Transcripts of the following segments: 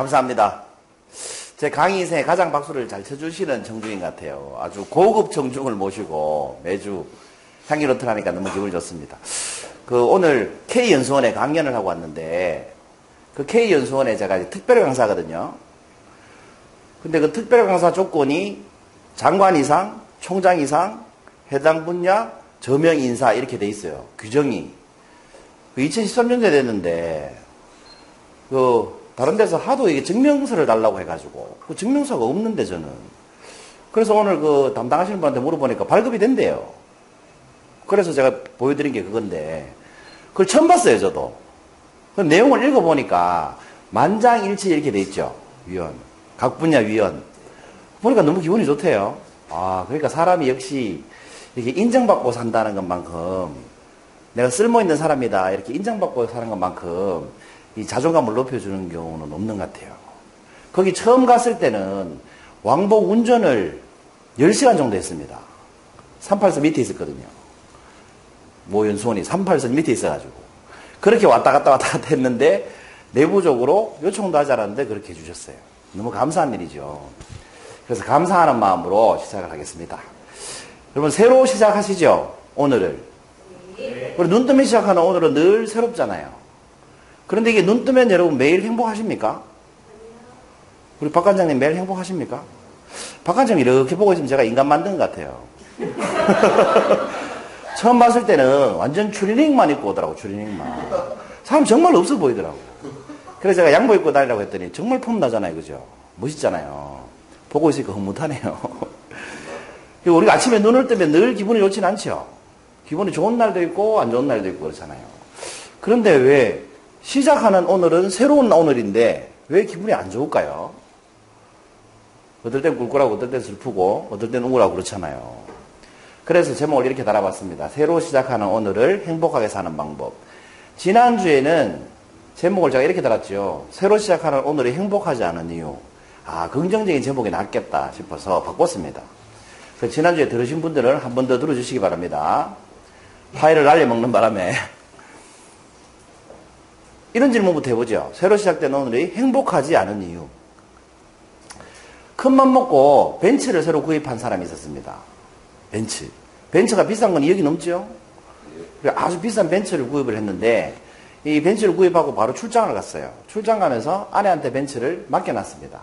감사합니다. 제 강의 인생에 가장 박수를 잘 쳐주시는 청중인 것 같아요. 아주 고급 청중을 모시고 매주 향기로트를 하니까 너무 기분이 좋습니다. 오늘 K연수원에 강연을 하고 왔는데, 그 K연수원에 제가 이제 특별 강사거든요. 근데 그 특별 강사 조건이 장관 이상, 총장 이상, 해당 분야, 저명 인사 이렇게 돼 있어요. 규정이. 2013년도에 됐는데, 다른 데서 하도 이게 증명서를 달라고 해가지고, 그 증명서가 없는데 저는. 그래서 오늘 담당하시는 분한테 물어보니까 발급이 된대요. 그래서 제가 보여드린 게 그건데, 그걸 처음 봤어요, 저도. 그 내용을 읽어보니까, 만장일치 이렇게 돼 있죠. 위원. 각 분야 위원. 보니까 너무 기분이 좋대요. 그러니까 사람이 역시 이렇게 인정받고 산다는 것만큼, 내가 쓸모있는 사람이다, 이렇게 인정받고 사는 것만큼, 이 자존감을 높여주는 경우는 없는 것 같아요. 거기 처음 갔을 때는 왕복 운전을 10시간 정도 했습니다. 38선 밑에 있었거든요. 모연수원이 38선 밑에 있어가지고. 그렇게 왔다 갔다 했는데 내부적으로 요청도 하지 않았는데 그렇게 해주셨어요. 너무 감사한 일이죠. 그래서 감사하는 마음으로 시작을 하겠습니다. 여러분 새로 시작하시죠? 오늘을. 그리고 눈 뜨면 시작하는 오늘은 늘 새롭잖아요. 그런데 이게 눈 뜨면 여러분 매일 행복하십니까? 우리 박 관장님 매일 행복하십니까? 박 관장님 이렇게 보고 있으면 제가 인간 만든 것 같아요. 처음 봤을 때는 완전 추리닝만 입고 오더라고, 추리닝만. 사람 정말 없어 보이더라고. 그래서 제가 양복 입고 다니라고 했더니 정말 폼나잖아요, 그죠? 멋있잖아요. 보고 있으니까 흐뭇하네요. 그리고 우리가 아침에 눈을 뜨면 늘 기분이 좋진 않죠? 기분이 좋은 날도 있고 안 좋은 날도 있고 그렇잖아요. 그런데 왜 시작하는 오늘은 새로운 오늘인데 왜 기분이 안 좋을까요? 어떨 땐 꿀꿀하고 어떨 땐 슬프고 어떨 땐 우울하고 그렇잖아요. 그래서 제목을 이렇게 달아봤습니다. 새로 시작하는 오늘을 행복하게 사는 방법. 지난주에는 제목을 제가 이렇게 달았죠. 새로 시작하는 오늘이 행복하지 않은 이유. 긍정적인 제목이 낫겠다 싶어서 바꿨습니다. 그래서 지난주에 들으신 분들은 한 번 더 들어주시기 바랍니다. 파일을 날려먹는 바람에 이런 질문부터 해보죠. 새로 시작된 오늘이 행복하지 않은 이유. 큰맘 먹고 벤츠를 새로 구입한 사람이 있었습니다. 벤츠. 벤츠가 비싼 건 2억이 넘죠? 아주 비싼 벤츠를 구입을 했는데, 이 벤츠를 구입하고 바로 출장을 갔어요. 출장 가면서 아내한테 벤츠를 맡겨놨습니다.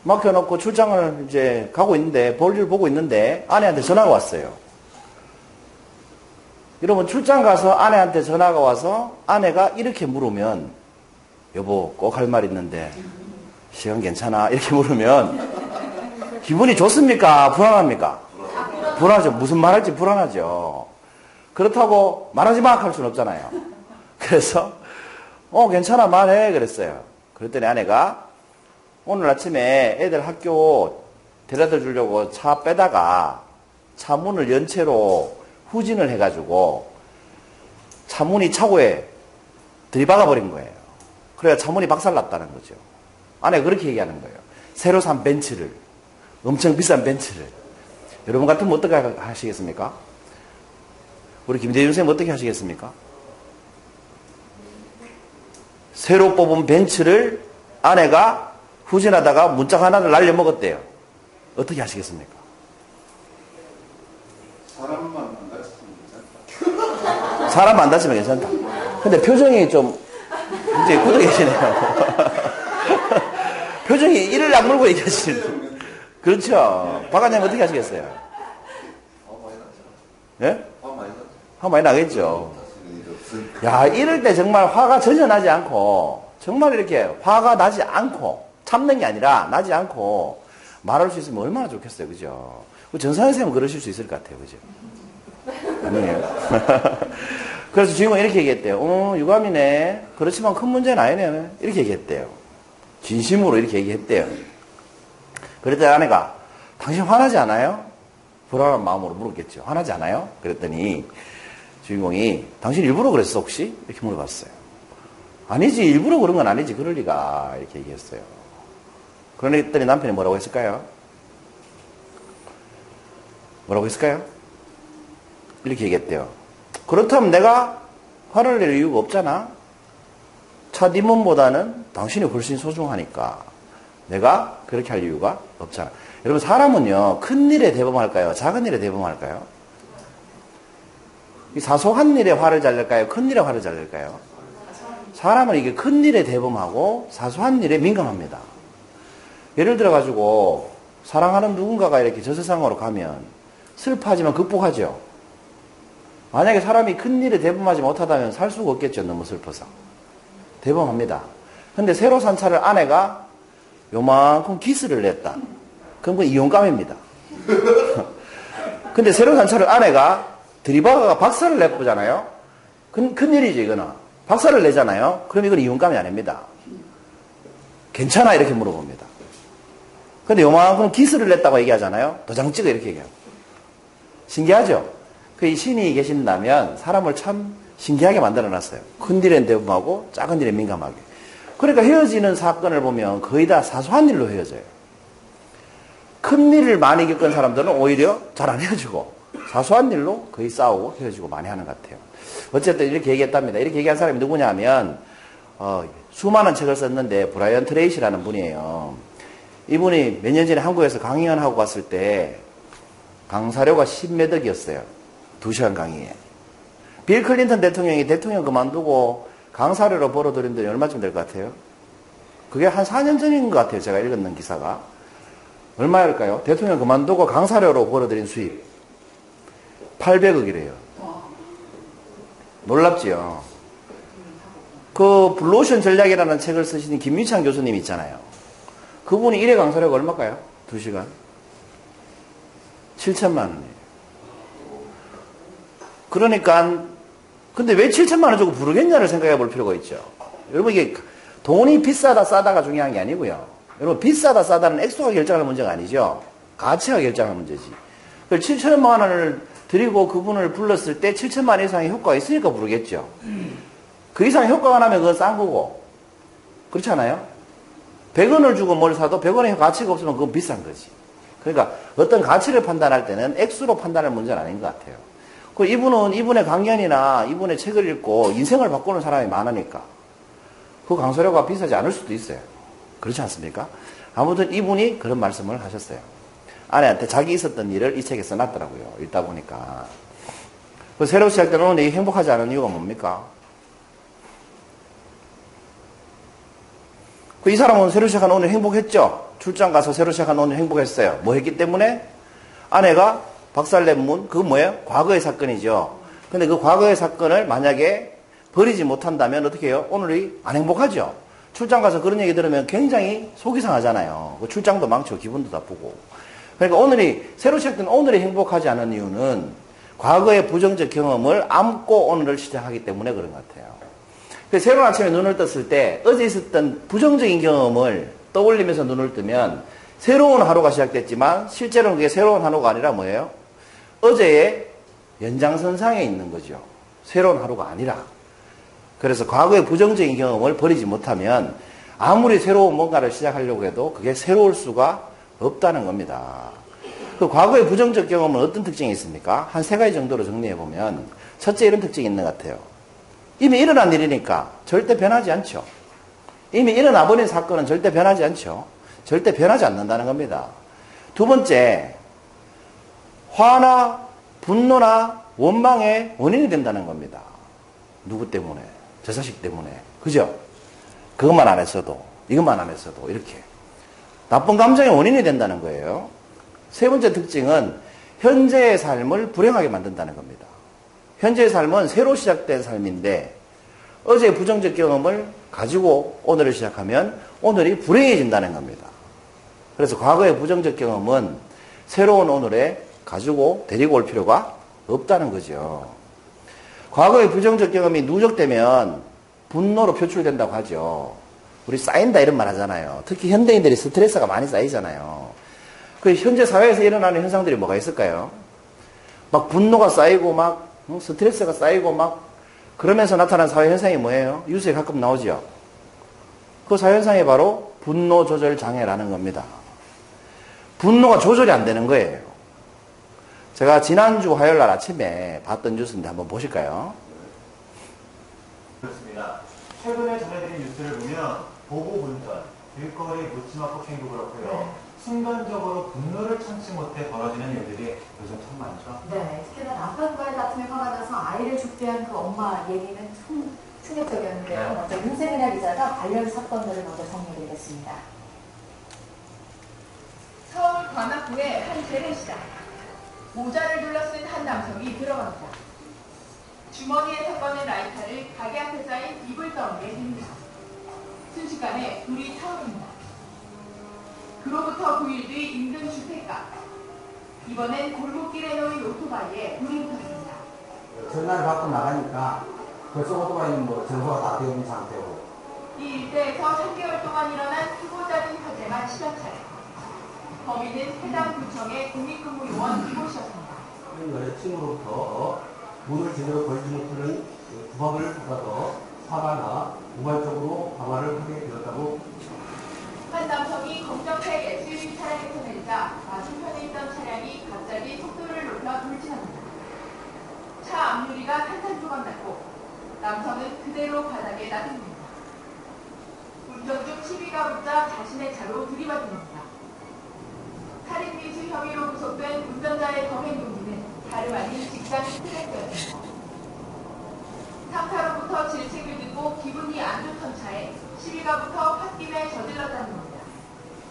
맡겨놓고 출장을 이제 가고 있는데, 볼일 보고 있는데, 아내한테 전화가 왔어요. 여러분, 출장 가서 아내한테 전화가 와서 아내가 이렇게 물으면, 여보, 꼭 할 말 있는데, 시간 괜찮아? 이렇게 물으면, 기분이 좋습니까? 불안합니까? 불안하죠. 무슨 말 할지 불안하죠. 그렇다고 말하지 마! 할 수는 없잖아요. 그래서, 괜찮아, 말해. 그랬어요. 그랬더니 아내가 오늘 아침에 애들 학교 데려다 주려고 차 빼다가 차 문을 연 채로 후진을 해가지고 차문이 차고에 들이박아 버린 거예요. 그래야 차문이 박살났다는 거죠. 아내가 그렇게 얘기하는 거예요. 새로 산 벤츠를, 엄청 비싼 벤츠를. 여러분 같으면 어떻게 하시겠습니까? 우리 김대중 선생님 어떻게 하시겠습니까? 새로 뽑은 벤츠를 아내가 후진하다가 문짝 하나를 날려먹었대요. 어떻게 하시겠습니까? 사람만 안 다치면 괜찮다. 사람 안 다치면 괜찮다. 근데 표정이 좀 이제 굳어 계시네요. 표정이 이를 악물고 얘기하시는. 그렇죠. 박 관장님 어떻게 하시겠어요? 예? 화 많이 나겠죠. 야, 이럴 때 정말 화가 전혀 나지 않고, 정말 이렇게 화가 나지 않고, 참는 게 아니라 나지 않고 말할 수 있으면 얼마나 좋겠어요. 그죠? 전상현 선생님은 그러실 수 있을 것 같아요. 그죠? 아니에요? 그래서 주인공이 이렇게 얘기했대요. 유감이네. 그렇지만 큰 문제는 아니네. 이렇게 얘기했대요. 진심으로 이렇게 얘기했대요. 그랬더니 아내가, 당신 화나지 않아요? 불안한 마음으로 물었겠죠. 화나지 않아요? 그랬더니 주인공이, 당신 일부러 그랬어 혹시? 이렇게 물어봤어요. 아니지, 일부러 그런 건 아니지. 그럴 리가. 이렇게 얘기했어요. 그랬더니 남편이 뭐라고 했을까요? 뭐라고 했을까요? 이렇게 얘기했대요. 그렇다면 내가 화를 낼 이유가 없잖아. 차 뒷문보다는 당신이 훨씬 소중하니까 내가 그렇게 할 이유가 없잖아. 여러분, 사람은요, 큰 일에 대범할까요? 작은 일에 대범할까요? 이 사소한 일에 화를 잘 낼까요? 큰 일에 화를 잘 낼까요? 사람은 이게 큰 일에 대범하고 사소한 일에 민감합니다. 예를 들어가지고 사랑하는 누군가가 이렇게 저 세상으로 가면 슬퍼하지만 극복하죠. 만약에 사람이 큰 일에 대범하지 못하다면 살 수가 없겠죠. 너무 슬퍼서. 대범합니다. 근데 새로 산 차를 아내가 요만큼 기스를 냈다. 그럼 그건 이혼감입니다. 근데 새로 산 차를 아내가 들이박아가 박살을 내보잖아요. 큰일이지, 이거는. 박살을 내잖아요. 그럼 이건 이혼감이 아닙니다. 괜찮아? 이렇게 물어봅니다. 근데 요만큼 기스를 냈다고 얘기하잖아요. 도장 찍어 이렇게 얘기해요. 신기하죠? 그 신이 계신다면 사람을 참 신기하게 만들어놨어요. 큰 일엔 대범하고 작은 일에 민감하게. 그러니까 헤어지는 사건을 보면 거의 다 사소한 일로 헤어져요. 큰 일을 많이 겪은 사람들은 오히려 잘 안 헤어지고 사소한 일로 거의 싸우고 헤어지고 많이 하는 것 같아요. 어쨌든 이렇게 얘기했답니다. 이렇게 얘기한 사람이 누구냐면 수많은 책을 썼는데 브라이언 트레이시라는 분이에요. 이분이 몇 년 전에 한국에서 강연하고 갔을 때 강사료가 10몇 억이었어요. 2시간 강의에. 빌 클린턴 대통령이 대통령 그만두고 강사료로 벌어들인 돈이 얼마쯤 될 것 같아요? 그게 한 4년 전인 것 같아요. 제가 읽었는 기사가. 얼마일까요? 대통령 그만두고 강사료로 벌어들인 수입. 800억이래요. 놀랍지요? 그 블루오션 전략이라는 책을 쓰신 김유창 교수님 있잖아요. 그분이 1회 강사료가 얼마일까요? 2시간? 7천만 원이에요. 그러니까 근데 왜 7천만 원 주고 부르겠냐를 생각해 볼 필요가 있죠. 여러분, 이게 돈이 비싸다 싸다가 중요한 게 아니고요. 여러분, 비싸다 싸다는 액수가 결정하는 문제가 아니죠. 가치가 결정하는 문제지. 7천만 원을 드리고 그분을 불렀을 때 7천만 원 이상의 효과가 있으니까 부르겠죠. 그 이상 효과가 나면 그건 싼 거고. 그렇지 않아요? 100원을 주고 뭘 사도 100원의 가치가 없으면 그건 비싼 거지. 그러니까 어떤 가치를 판단할 때는 액수로 판단할 문제는 아닌 것 같아요. 그 이분은 이분의 강연이나 이분의 책을 읽고 인생을 바꾸는 사람이 많으니까 그 강사료가 비싸지 않을 수도 있어요. 그렇지 않습니까? 아무튼 이분이 그런 말씀을 하셨어요. 아내한테 자기 있었던 일을 이 책에 써놨더라고요. 읽다 보니까. 그 새로 시작된 오늘 행복하지 않은 이유가 뭡니까? 이 사람은 새로 시작한 오늘 행복했죠? 출장 가서 새로 시작한 오늘 행복했어요. 뭐 했기 때문에? 아내가 박살낸 문, 그건 뭐예요? 과거의 사건이죠. 근데 그 과거의 사건을 만약에 버리지 못한다면 어떻게 해요? 오늘이 안 행복하죠? 출장 가서 그런 얘기 들으면 굉장히 속이 상하잖아요. 출장도 망치고 기분도 나쁘고. 그러니까 오늘이, 새로 시작된 오늘이 행복하지 않은 이유는 과거의 부정적 경험을 안고 오늘을 시작하기 때문에 그런 것 같아요. 새로운 아침에 눈을 떴을 때 어제 있었던 부정적인 경험을 떠올리면서 눈을 뜨면 새로운 하루가 시작됐지만 실제로는 그게 새로운 하루가 아니라 뭐예요? 어제의 연장선상에 있는 거죠. 새로운 하루가 아니라. 그래서 과거의 부정적인 경험을 버리지 못하면 아무리 새로운 뭔가를 시작하려고 해도 그게 새로울 수가 없다는 겁니다. 그 과거의 부정적 경험은 어떤 특징이 있습니까? 한 3가지 정도로 정리해보면 첫째 이런 특징이 있는 것 같아요. 이미 일어난 일이니까 절대 변하지 않죠. 이미 일어나버린 사건은 절대 변하지 않죠. 절대 변하지 않는다는 겁니다. 두 번째, 화나 분노나 원망의 원인이 된다는 겁니다. 누구 때문에? 저 자식 때문에. 그죠? 그것만 안 했어도, 이것만 안 했어도 이렇게. 나쁜 감정의 원인이 된다는 거예요. 세 번째 특징은 현재의 삶을 불행하게 만든다는 겁니다. 현재의 삶은 새로 시작된 삶인데 어제의 부정적 경험을 가지고 오늘을 시작하면 오늘이 불행해진다는 겁니다. 그래서 과거의 부정적 경험은 새로운 오늘에 가지고 데리고 올 필요가 없다는 거죠. 과거의 부정적 경험이 누적되면 분노로 표출된다고 하죠. 우리 쌓인다 이런 말 하잖아요. 특히 현대인들이 스트레스가 많이 쌓이잖아요. 그 현재 사회에서 일어나는 현상들이 뭐가 있을까요? 막 분노가 쌓이고 막 스트레스가 쌓이고 막 그러면서 나타난 사회 현상이 뭐예요? 뉴스에 가끔 나오죠. 그 사회 현상이 바로 분노 조절 장애라는 겁니다. 분노가 조절이 안 되는 거예요. 제가 지난주 화요일 날 아침에 봤던 뉴스인데 한번 보실까요? 그렇습니다. 최근에 전해드린 뉴스를 보면 보복 운전, 길거리 묻지마법 행도 그렇고요. 네. 순간적으로 분노를 참지 못해 벌어지는 일들이 요즘 참 많죠. 네, 특히나 남편과의 다툼에 화가 나서 아이를 죽대한 그 엄마 얘기는 참 충격적이었는데요. 네. 먼저 윤세민아 기자가 관련 사건들을 먼저 정리해드리겠습니다. 서울 관악구의 한 재래시장. 모자를 둘러쓴 한 남성이 들어갑니다. 주머니에서 꺼낸 라이터를 가게 앞에 쌓인 이불 덩이에 댑니다. 순식간에 불이 타오릅니다. 그로부터 9일 뒤 인근 주택가. 이번엔 골목길에 놓인 오토바이에 불이 붙었습니다. 전화를 받고 나가니까 벌써 오토바이는 뭐 전소가 다 되어 있는 상태고. 이 일대에서 3개월 동안 일어난 크고 작은 화재만 10여 차례. 범인은 해당 구청의 국민근무요원 이곳이었습니다. 여자친구로부터 문을 제대로 걸지 못하는 구박을 받아서 사과나 우발적으로 방화를 하게 되었다고. 한 남성이 검정색 SUV 차량에서 내리자 맞은편에 있던 차량이 갑자기 속도를 높여 돌진합니다. 차 앞유리가 산산조각 났고 남성은 그대로 바닥에 나듭니다. 운전 중 시비가 붙자 자신의 차로 들이받은 겁니다. 살인미수 혐의로 구속된 운전자의 범행 동기는 다름 아닌 직장 스트레스였습니다. 상사로부터 질책을 듣고 기분이 안 좋던 차에 시비가 붙어 홧김에 저질렀다는 겁니다.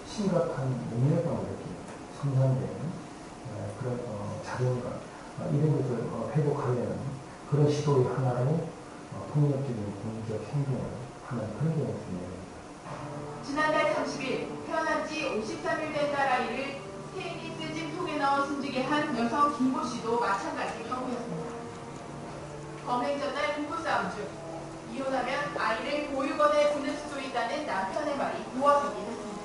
심각한 능력감을 이렇게 손상되는 그런 자존감 이런 것을 회복하려는 그런 시도의 하나로 폭력적인 공격 행동을 하는 그런 경우였습니다. 지난달 30일 태어난 지 53일 된 딸아이를 스테인리스 찜통에 넣어 숨지게 한 여성 김모 씨도 마찬가지 경우였습니다. 범행 전날 부부싸움 중 이혼하면 아이를 보육원에 보낼 수도 있다는 남편의 말이 놓아지게 됐습니다.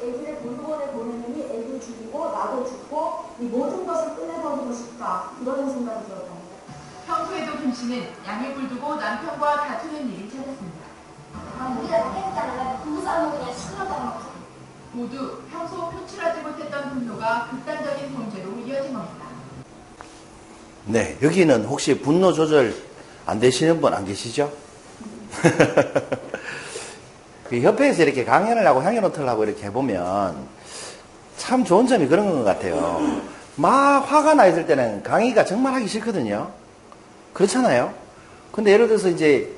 애기를 보육원에 보내느니 애기 죽이고 나도 죽고 이 모든 것을 끝내버리고 싶다. 이런 생각이 들었답니다. 평소에도 김 씨는 양육을 두고 남편과 다투는 일이 잦았습니다. 우리가 깨끗하면 부부싸움은 그냥 시끄럽다는 거죠. 모두 평소 표출하지 못했던 분노가 극단적인 범죄로 이어진 겁니다. 네, 여기는 혹시 분노 조절 안 되시는 분 안 계시죠? 그 협회에서 이렇게 강연을 하고 향연노트를 하고 이렇게 해보면 참 좋은 점이 그런 것 같아요. 막 화가 나 있을 때는 강의가 정말 하기 싫거든요. 그렇잖아요. 근데 예를 들어서 이제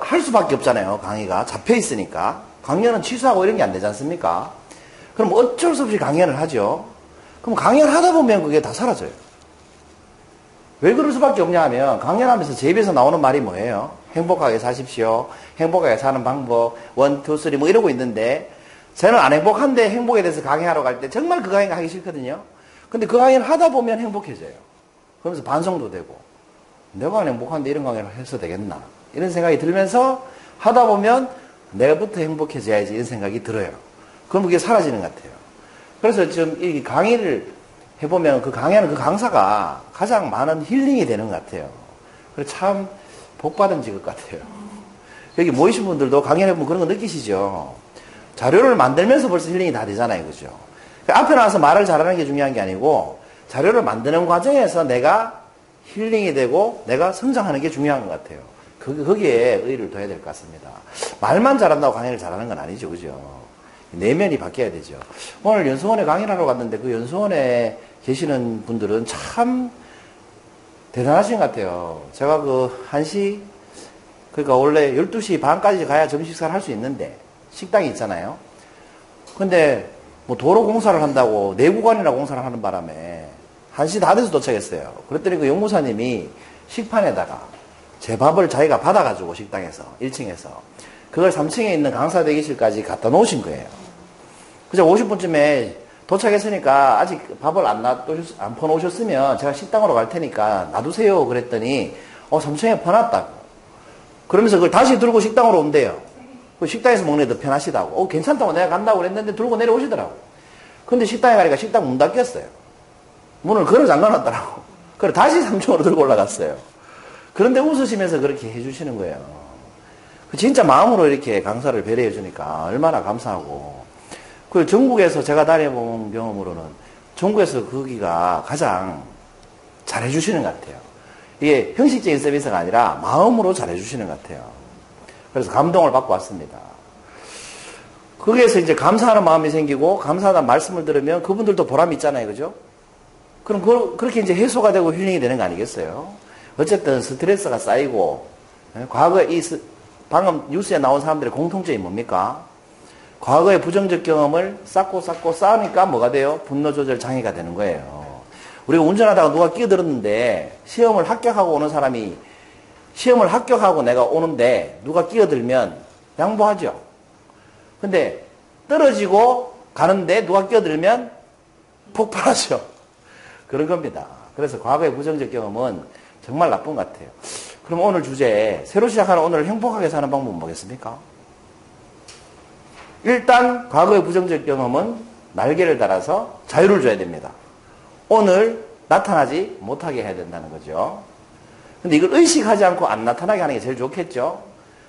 할 수밖에 없잖아요. 강의가 잡혀 있으니까. 강연은 취소하고 이런 게 안 되지 않습니까? 그럼 어쩔 수 없이 강연을 하죠. 그럼 강연을 하다 보면 그게 다 사라져요. 왜 그럴 수밖에 없냐 하면 강연하면서 제 입에서 나오는 말이 뭐예요? 행복하게 사십시오. 행복하게 사는 방법 1, 2, 3 뭐 이러고 있는데 저는 안 행복한데 행복에 대해서 강의하러 갈 때 정말 그 강의가 하기 싫거든요. 근데 그 강의를 하다 보면 행복해져요. 그러면서 반성도 되고 내가 안 행복한데 이런 강의를 해서 되겠나 이런 생각이 들면서 하다 보면 내가부터 행복해져야지 이런 생각이 들어요. 그럼 그게 사라지는 것 같아요. 그래서 좀 이 강의를 해보면 그 강의하는 그 강사가 가장 많은 힐링이 되는 것 같아요. 그래서 참 복받은 직업 같아요. 여기 모이신 분들도 강연해 보면 그런 거 느끼시죠? 자료를 만들면서 벌써 힐링이 다 되잖아요. 그죠? 앞에 나와서 말을 잘하는 게 중요한 게 아니고 자료를 만드는 과정에서 내가 힐링이 되고 내가 성장하는 게 중요한 것 같아요. 거기에 의의를 둬야 될 것 같습니다. 말만 잘한다고 강의를 잘하는 건 아니죠. 그죠? 내면이 바뀌어야 되죠. 오늘 연수원에 강의를 하러 갔는데 그 연수원에 계시는 분들은 참 대단하신 것 같아요. 제가 그 1시, 그러니까 원래 12시 반까지 가야 점심 식사를 할 수 있는데 식당이 있잖아요. 근데 뭐 도로 공사를 한다고 내구관이나 공사를 하는 바람에 1시 다 돼서 도착했어요. 그랬더니 그 용무사님이 식판에다가 제 밥을 자기가 받아가지고 식당에서 1층에서 그걸 3층에 있는 강사 대기실까지 갖다 놓으신 거예요. 그래서 50분쯤에 도착했으니까 아직 밥을 안 퍼놓으셨으면 제가 식당으로 갈 테니까 놔두세요. 그랬더니 3층에 퍼놨다고. 그러면서 그걸 다시 들고 식당으로 온대요. 그 식당에서 먹는 게 더 편하시다고. 괜찮다고 내가 간다고 그랬는데 들고 내려오시더라고. 근데 식당에 가니까 식당 문 닫혔어요. 문을 걸어 잠가놨더라고. 그래 다시 3층으로 들고 올라갔어요. 그런데 웃으시면서 그렇게 해주시는 거예요. 진짜 마음으로 이렇게 강사를 배려해 주니까 얼마나 감사하고. 그 전국에서 제가 다녀본 경험으로는 전국에서 거기가 가장 잘해 주시는 것 같아요. 이게 형식적인 서비스가 아니라 마음으로 잘해 주시는 것 같아요. 그래서 감동을 받고 왔습니다. 거기에서 이제 감사하는 마음이 생기고 감사하다는 말씀을 들으면 그분들도 보람이 있잖아요. 그죠? 그럼 그렇게 이제 해소가 되고 힐링이 되는 거 아니겠어요? 어쨌든 스트레스가 쌓이고 과거에 방금 뉴스에 나온 사람들의 공통점이 뭡니까? 과거의 부정적 경험을 쌓고 쌓으니까 뭐가 돼요? 분노 조절 장애가 되는 거예요. 우리가 운전하다가 누가 끼어들었는데 시험을 합격하고 오는 사람이 시험을 합격하고 내가 오는데 누가 끼어들면 양보하죠. 근데 떨어지고 가는데 누가 끼어들면 폭발하죠. 그런 겁니다. 그래서 과거의 부정적 경험은 정말 나쁜 것 같아요. 그럼 오늘 주제, 새로 시작하는 오늘 행복하게 사는 방법은 뭐겠습니까? 일단 과거의 부정적 경험은 날개를 달아서 자유를 줘야 됩니다. 오늘 나타나지 못하게 해야 된다는 거죠. 근데 이걸 의식하지 않고 안 나타나게 하는 게 제일 좋겠죠.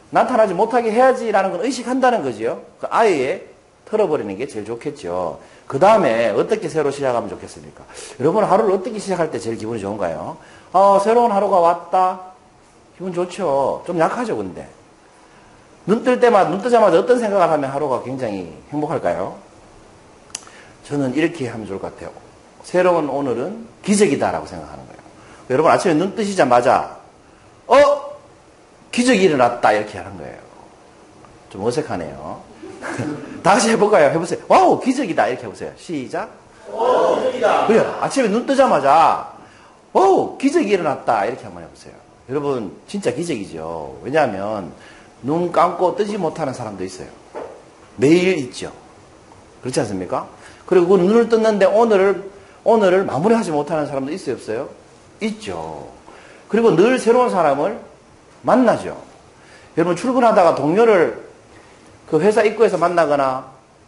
나타나지 못하게 해야지라는 건 의식한다는 거죠. 아예 털어버리는 게 제일 좋겠죠. 그 다음에 어떻게 새로 시작하면 좋겠습니까? 여러분 하루를 어떻게 시작할 때 제일 기분이 좋은가요? 새로운 하루가 왔다. 기분 좋죠. 좀 약하죠, 근데. 눈 뜨자마자 어떤 생각을 하면 하루가 굉장히 행복할까요? 저는 이렇게 하면 좋을 것 같아요. 새로운 오늘은 기적이다라고 생각하는 거예요. 여러분 아침에 눈 뜨시자마자 기적이 일어났다 이렇게 하는 거예요. 좀 어색하네요. 다시 해볼까요? 해보세요. 와우, 기적이다 이렇게 해보세요. 시작. 기적이다. 그래요. 아침에 눈 뜨자마자 기적이 일어났다 이렇게 한번 해보세요. 여러분 진짜 기적이죠. 왜냐하면 눈 감고 뜨지 못하는 사람도 있어요. 매일 있죠. 그렇지 않습니까? 그리고 그 눈을 떴는데 오늘을 마무리하지 못하는 사람도 있어요, 없어요? 있죠. 그리고 늘 새로운 사람을 만나죠. 여러분 출근하다가 동료를 그 회사 입구에서 만나거나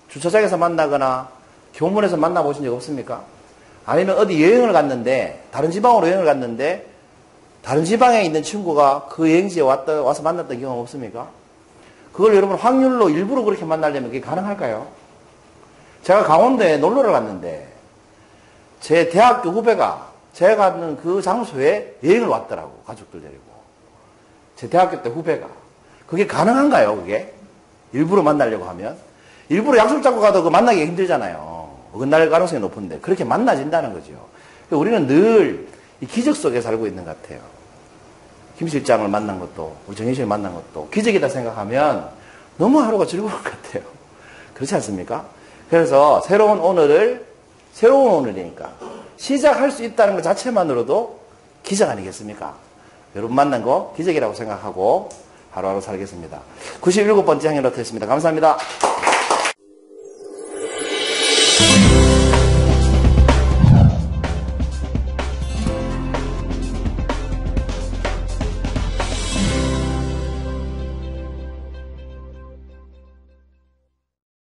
주차장에서 만나거나 교문에서 만나보신 적 없습니까? 아니면 어디 여행을 갔는데 다른 지방으로 여행을 갔는데 다른 지방에 있는 친구가 그 여행지에 와서 만났던 경험 없습니까? 그걸 여러분 확률로 일부러 그렇게 만나려면 그게 가능할까요? 제가 강원도에 놀러를 갔는데 제 대학교 후배가 제가 가는 그 장소에 여행을 왔더라고. 가족들 데리고. 제 대학교 때 후배가. 그게 가능한가요, 그게? 일부러 만나려고 하면? 일부러 약속 잡고 가도 그 만나기가 힘들잖아요. 어긋날 가능성이 높은데. 그렇게 만나진다는 거죠. 우리는 늘 이 기적 속에 살고 있는 것 같아요. 김 실장을 만난 것도, 우리 정희 씨를 만난 것도 기적이다 생각하면 너무 하루가 즐거울 것 같아요. 그렇지 않습니까? 그래서 새로운 오늘이니까 시작할 수 있다는 것 자체만으로도 기적 아니겠습니까? 여러분 만난 거 기적이라고 생각하고 하루하루 살겠습니다. 97번째 향연로트였습니다. 감사합니다.